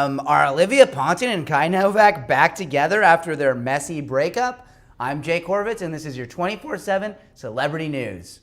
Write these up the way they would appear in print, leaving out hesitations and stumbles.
Are Olivia Ponton and Kai Novak back together after their messy breakup? I'm Jay Korvitz, and this is your 24/7 celebrity news.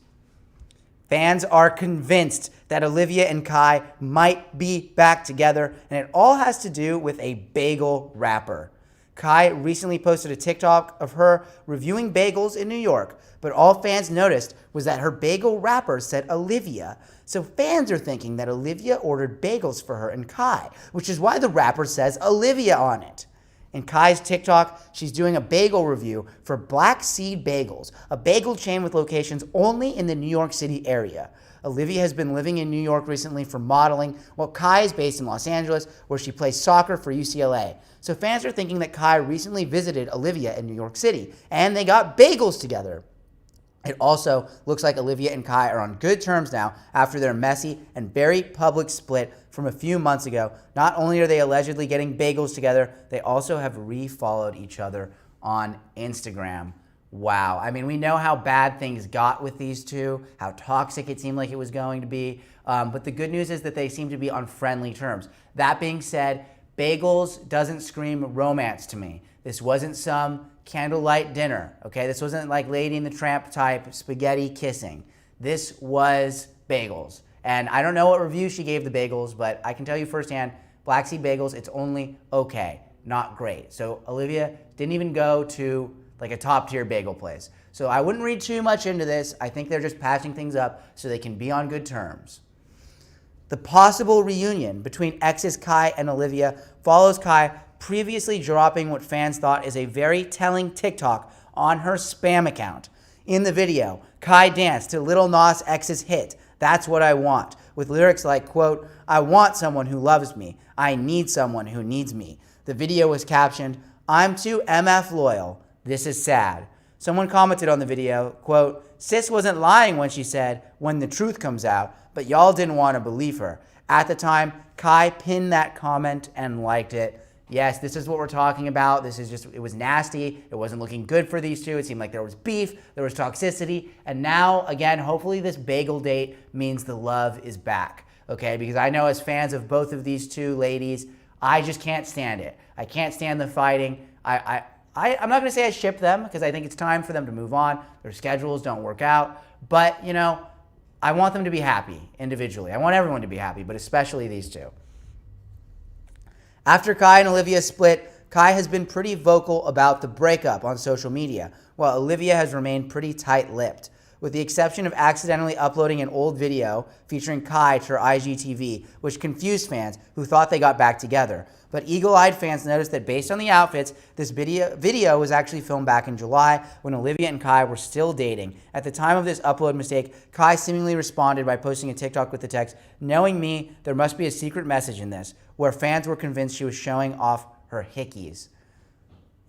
Fans are convinced that Olivia and Kai might be back together, and it all has to do with a bagel wrapper. Kai recently posted a TikTok of her reviewing bagels in New York, but all fans noticed was that her bagel wrapper said Olivia. So fans are thinking that Olivia ordered bagels for her and Kai, which is why the wrapper says Olivia on it. In Kai's TikTok, she's doing a bagel review for Black Seed Bagels, a bagel chain with locations only in the New York City area. Olivia has been living in New York recently for modeling, while Kai is based in Los Angeles, where she plays soccer for UCLA. So fans are thinking that Kai recently visited Olivia in New York City, and they got bagels together. It also looks like Olivia and Kai are on good terms now after their messy and very public split from a few months ago. Not only are they allegedly getting bagels together, they also have re-followed each other on Instagram. Wow. I mean, we know how bad things got with these two, how toxic it seemed like it was going to be. But the good news is that they seem to be on friendly terms. That being said, bagels doesn't scream romance to me. This wasn't some candlelight dinner, okay? This wasn't like Lady and the Tramp type spaghetti kissing. This was bagels. And I don't know what review she gave the bagels, but I can tell you firsthand, Black Seed Bagels, it's only okay, not great. So Olivia didn't even go to like a top tier bagel place. So I wouldn't read too much into this. I think they're just patching things up so they can be on good terms. The possible reunion between exes Kai and Olivia follows Kai previously dropping what fans thought is a very telling TikTok on her spam account. In the video, Kai danced to Lil Nas X's hit, That's What I Want, with lyrics like, quote, I want someone who loves me. I need someone who needs me. The video was captioned, I'm too MF loyal. This is sad. Someone commented on the video, quote, Sis wasn't lying when she said, when the truth comes out, but y'all didn't want to believe her. At the time, Kai pinned that comment and liked it. Yes, this is what we're talking about. This is just, it was nasty. It wasn't looking good for these two. It seemed like there was beef, there was toxicity. And now, again, hopefully this bagel date means the love is back, okay? Because I know as fans of both of these two ladies, I just can't stand it. I can't stand the fighting. I'm not gonna say I ship them because I think it's time for them to move on. Their schedules don't work out. But, you know, I want them to be happy individually. I want everyone to be happy, but especially these two. After Kai and Olivia split, Kai has been pretty vocal about the breakup on social media, while Olivia has remained pretty tight-lipped, with the exception of accidentally uploading an old video featuring Kai to her IGTV, which confused fans who thought they got back together. But eagle-eyed fans noticed that based on the outfits, this video was actually filmed back in July when Olivia and Kai were still dating. At the time of this upload mistake, Kai seemingly responded by posting a TikTok with the text, knowing me, there must be a secret message in this, where fans were convinced she was showing off her hickeys.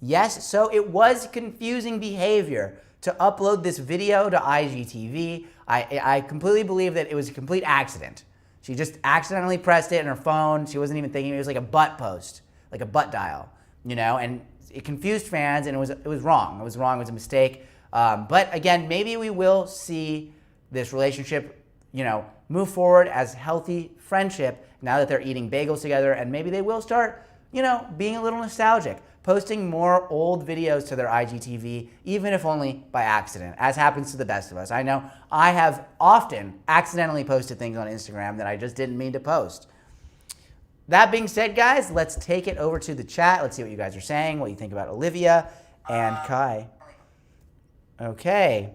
Yes, so it was confusing behavior to upload this video to IGTV. I completely believe that it was a complete accident. She just accidentally pressed it in her phone. She wasn't even thinking. It was like a butt post, like a butt dial, you know, and it confused fans, and it was wrong. It was wrong. It was a mistake. But again, maybe we will see this relationship, you know, move forward as healthy friendship now that they're eating bagels together, and maybe they will start, you know, being a little nostalgic, posting more old videos to their IGTV, even if only by accident, as happens to the best of us. I know I have often accidentally posted things on Instagram that I just didn't mean to post. That being said, guys, let's take it over to the chat. Let's see what you guys are saying, what you think about Olivia and Kai. Okay.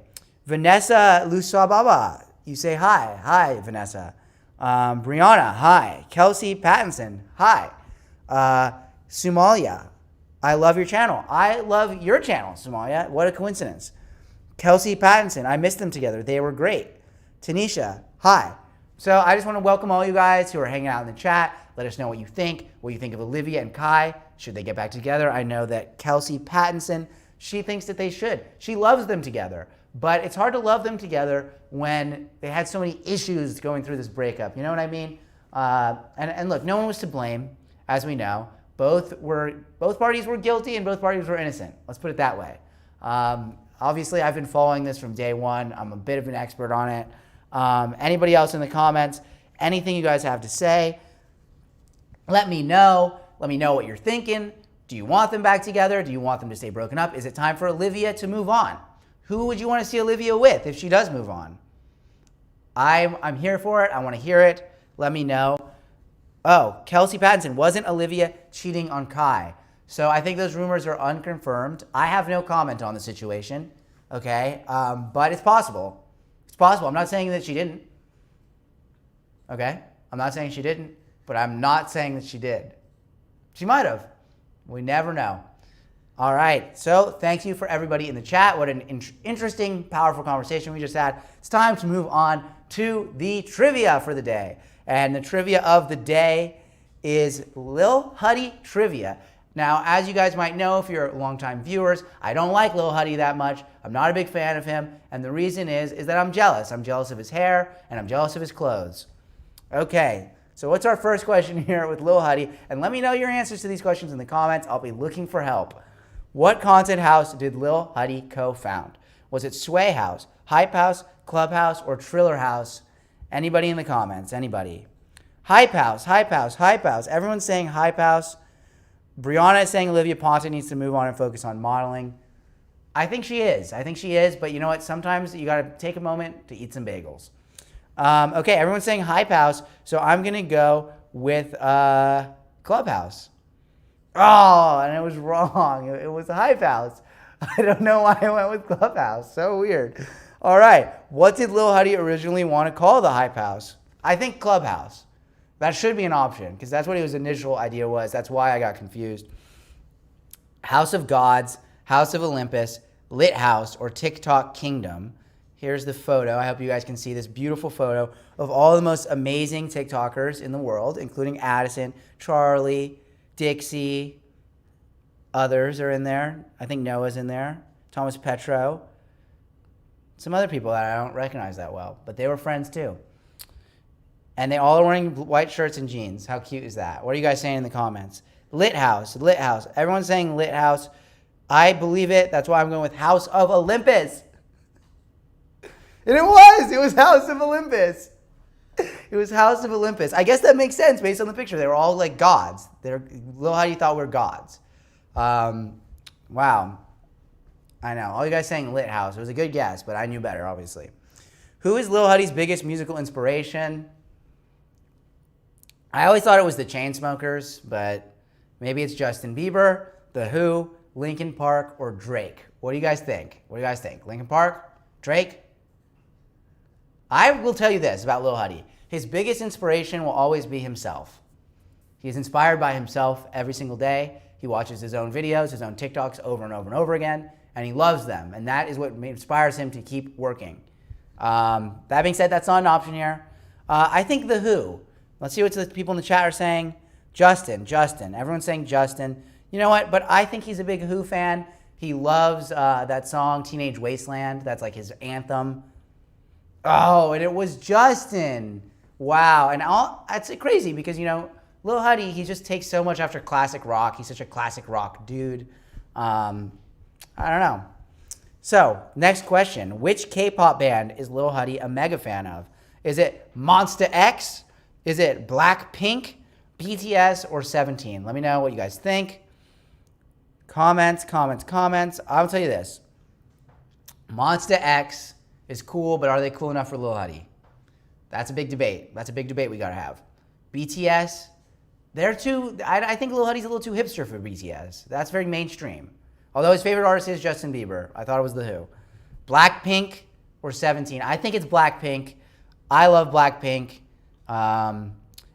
Vanessa Lusababa, you say hi. Hi, Vanessa. Brianna, hi. Kelsey Pattinson, hi. Somalia, I love your channel. I love your channel, Somalia. What a coincidence. Kelsey Pattinson, I missed them together. They were great. Tanisha, hi. So I just want to welcome all you guys who are hanging out in the chat. Let us know what you think of Olivia and Kai. Should they get back together? I know that Kelsey Pattinson, she thinks that they should. She loves them together. But it's hard to love them together when they had so many issues going through this breakup. You know what I mean? And look, no one was to blame, as we know. Both parties were guilty and both parties were innocent. Let's put it that way. Obviously, I've been following this from day one. I'm a bit of an expert on it. Anybody else in the comments, anything you guys have to say, let me know. Let me know what you're thinking. Do you want them back together? Do you want them to stay broken up? Is it time for Olivia to move on? Who would you want to see Olivia with if she does move on? I'm here for it. I want to hear it. Let me know. Oh, Kelsey Pattinson, wasn't Olivia cheating on Kai? So I think those rumors are unconfirmed. I have no comment on the situation, okay? But it's possible. It's possible. I'm not saying that she didn't, okay? I'm not saying she didn't, but I'm not saying that she did. She might have. We never know. All right, so thank you for everybody in the chat. What an interesting, powerful conversation we just had. It's time to move on to the trivia for the day. And the trivia of the day is Lil Huddy trivia. Now, as you guys might know, if you're longtime viewers, I don't like Lil Huddy that much. I'm not a big fan of him. And the reason is that I'm jealous. I'm jealous of his hair, and I'm jealous of his clothes. Okay, so what's our first question here with Lil Huddy? And let me know your answers to these questions in the comments. I'll be looking for help. What content house did Lil Huddy co-found? Was it Sway House, Hype House, Clubhouse, or Triller House? Anybody in the comments? Anybody? Hype House, Hype House, Hype House. Everyone's saying Hype House. Brianna is saying Olivia Ponton needs to move on and focus on modeling. I think she is. I think she is. But you know what? Sometimes you got to take a moment to eat some bagels. Okay, everyone's saying Hype House. So I'm going to go with Clubhouse. Oh, and it was wrong. It was Hype House. I don't know why I went with Clubhouse. So weird. All right. What did Lil Huddy originally want to call the Hype House? I think Clubhouse. That should be an option because that's what his initial idea was. That's why I got confused. House of Gods, House of Olympus, Lit House, or TikTok Kingdom. Here's the photo. I hope you guys can see this beautiful photo of all the most amazing TikTokers in the world, including Addison, Charlie, Dixie. Others are in there. I think Noah's in there. Thomas Petro. Some other people that I don't recognize that well, but they were friends too. And they all are wearing white shirts and jeans. How cute is that? What are you guys saying in the comments? Lit House, Lit House. Everyone's saying Lit House. I believe it. That's why I'm going with House of Olympus. And it was House of Olympus. It was House of Olympus. I guess that makes sense based on the picture. They were all like gods. Lil Huddy thought we're gods. Wow. I know. All you guys saying Lit House. It was a good guess, but I knew better, obviously. Who is Lil Huddy's biggest musical inspiration? I always thought it was the Chainsmokers, but maybe it's Justin Bieber, The Who, Linkin Park, or Drake. What do you guys think? What do you guys think? Linkin Park? Drake? I will tell you this about Lil Huddy. His biggest inspiration will always be himself. He's inspired by himself every single day. He watches his own videos, his own TikToks over and over and over again, and he loves them. And that is what inspires him to keep working. That being said, that's not an option here. I think The Who. Let's see what the people in the chat are saying. Justin. Everyone's saying Justin. You know what? But I think he's a big Who fan. He loves that song, Teenage Wasteland. That's like his anthem. Oh, and it was Justin. Wow. And that's crazy because, you know, Lil Huddy, he just takes so much after classic rock. He's such a classic rock dude. I don't know. So, next question. Which K-pop band is Lil Huddy a mega fan of? Is it Monsta X? Is it Blackpink, BTS, or 17? Let me know what you guys think. Comments. I'll tell you this. Monsta X is cool, but are they cool enough for Lil Huddy? That's a big debate. That's a big debate we got to have. BTS, they're too... I think Lil Huddy's a little too hipster for BTS. That's very mainstream. Although his favorite artist is Justin Bieber. I thought it was The Who. Blackpink or 17? I think it's Blackpink. I love Blackpink.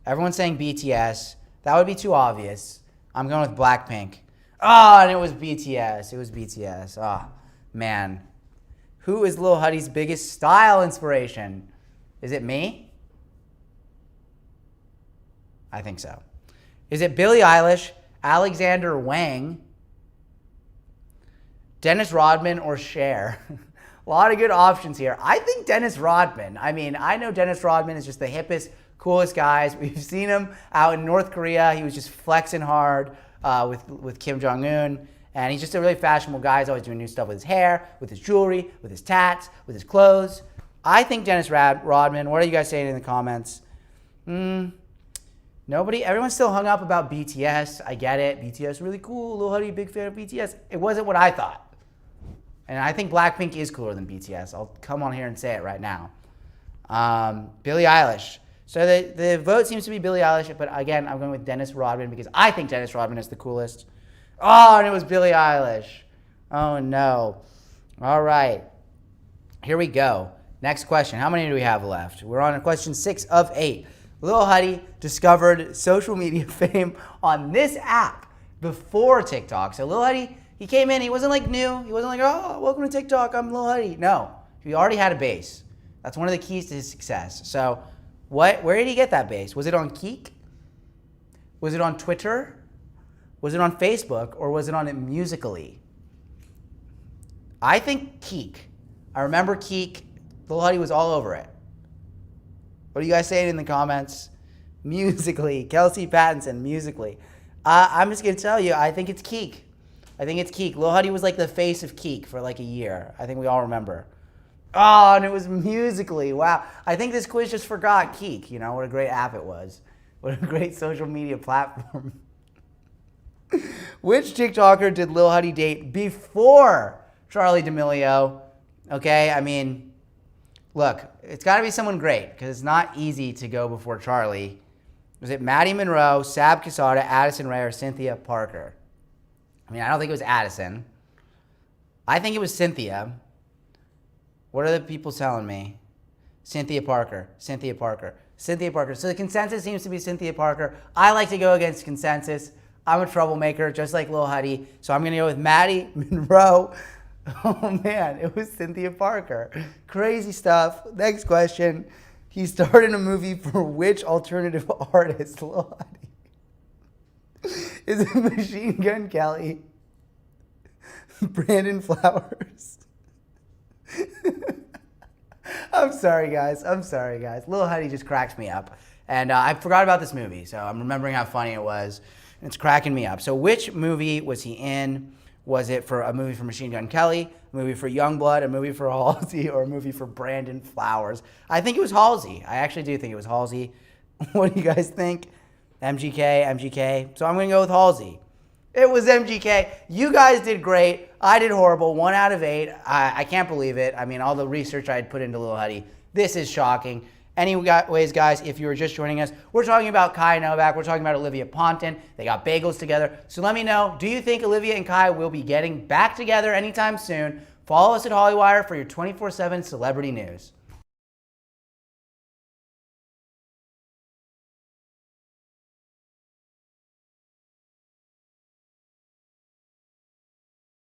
Everyone's saying BTS. That would be too obvious. I'm going with Blackpink. Oh, and it was BTS. It was BTS. Oh, man. Who is Lil Huddy's biggest style inspiration? Is it me? I think so. Is it Billie Eilish, Alexander Wang, Dennis Rodman, or Cher? A lot of good options here. I think Dennis Rodman. I mean, I know Dennis Rodman is just the hippest, coolest guys. We've seen him out in North Korea. He was just flexing hard with Kim Jong-un. And he's just a really fashionable guy. He's always doing new stuff with his hair, with his jewelry, with his tats, with his clothes. I think Dennis Rodman. What are you guys saying in the comments? Everyone's still hung up about BTS. I get it. BTS really cool. Lil Huddy, big fan of BTS. It wasn't what I thought. And I think Blackpink is cooler than BTS. I'll come on here and say it right now. Billie Eilish. So the vote seems to be Billie Eilish, but again, I'm going with Dennis Rodman because I think Dennis Rodman is the coolest. Oh, and it was Billie Eilish. Oh, no. All right. Here we go. Next question. How many do we have left? We're on question 6 of 8. Lil Huddy discovered social media fame on this app before TikTok. So Lil Huddy, he came in, he wasn't like new. He wasn't like, oh, welcome to TikTok, I'm Lil Huddy. No, he already had a base. That's one of the keys to his success. So where did he get that base? Was it on Keek? Was it on Twitter? Was it on Facebook? Or was it on Musical.ly? I think Keek. I remember Keek. Lil Huddy was all over it. What are you guys saying in the comments? Musical.ly. Kelsey Pattinson, Musical.ly. I'm just going to tell you, I think it's Keek. I think it's Keek. Lil Huddy was like the face of Keek for like a year. I think we all remember. Oh, and it was Musical.ly. Wow. I think this quiz just forgot Keek. You know, what a great app it was. What a great social media platform. Which TikToker did Lil Huddy date before Charli D'Amelio? Okay, I mean, look, it's got to be someone great because it's not easy to go before Charli. Was it Maddie Monroe, Sab Quesada, Addison Rae, or Cynthia Parker? I mean, I don't think it was Addison. I think it was Cynthia. What are the people telling me? Cynthia Parker, Cynthia Parker, Cynthia Parker. So the consensus seems to be Cynthia Parker. I like to go against consensus. I'm a troublemaker, just like Lil Huddy. So I'm going to go with Maddie Monroe. Oh, man, it was Cynthia Parker. Crazy stuff. Next question. He starred in a movie for which alternative artist, Lil Huddy? Is it Machine Gun Kelly? Brandon Flowers? I'm sorry, guys. Lil Huddy just cracks me up. And I forgot about this movie, so I'm remembering how funny it was. It's cracking me up. So which movie was he in? Was it for a movie for Machine Gun Kelly, a movie for Youngblood, a movie for Halsey, or a movie for Brandon Flowers? I think it was Halsey. I actually do think it was Halsey. What do you guys think? MGK. So I'm going to go with Halsey. It was MGK. You guys did great. I did horrible. 1 out of 8. I can't believe it. I mean, all the research I had put into Lil Huddy. This is shocking. Anyways, guys, if you were just joining us, we're talking about Kai and Novak. We're talking about Olivia Ponton. They got bagels together. So let me know, do you think Olivia and Kai will be getting back together anytime soon? Follow us at Hollywire for your 24/7 celebrity news.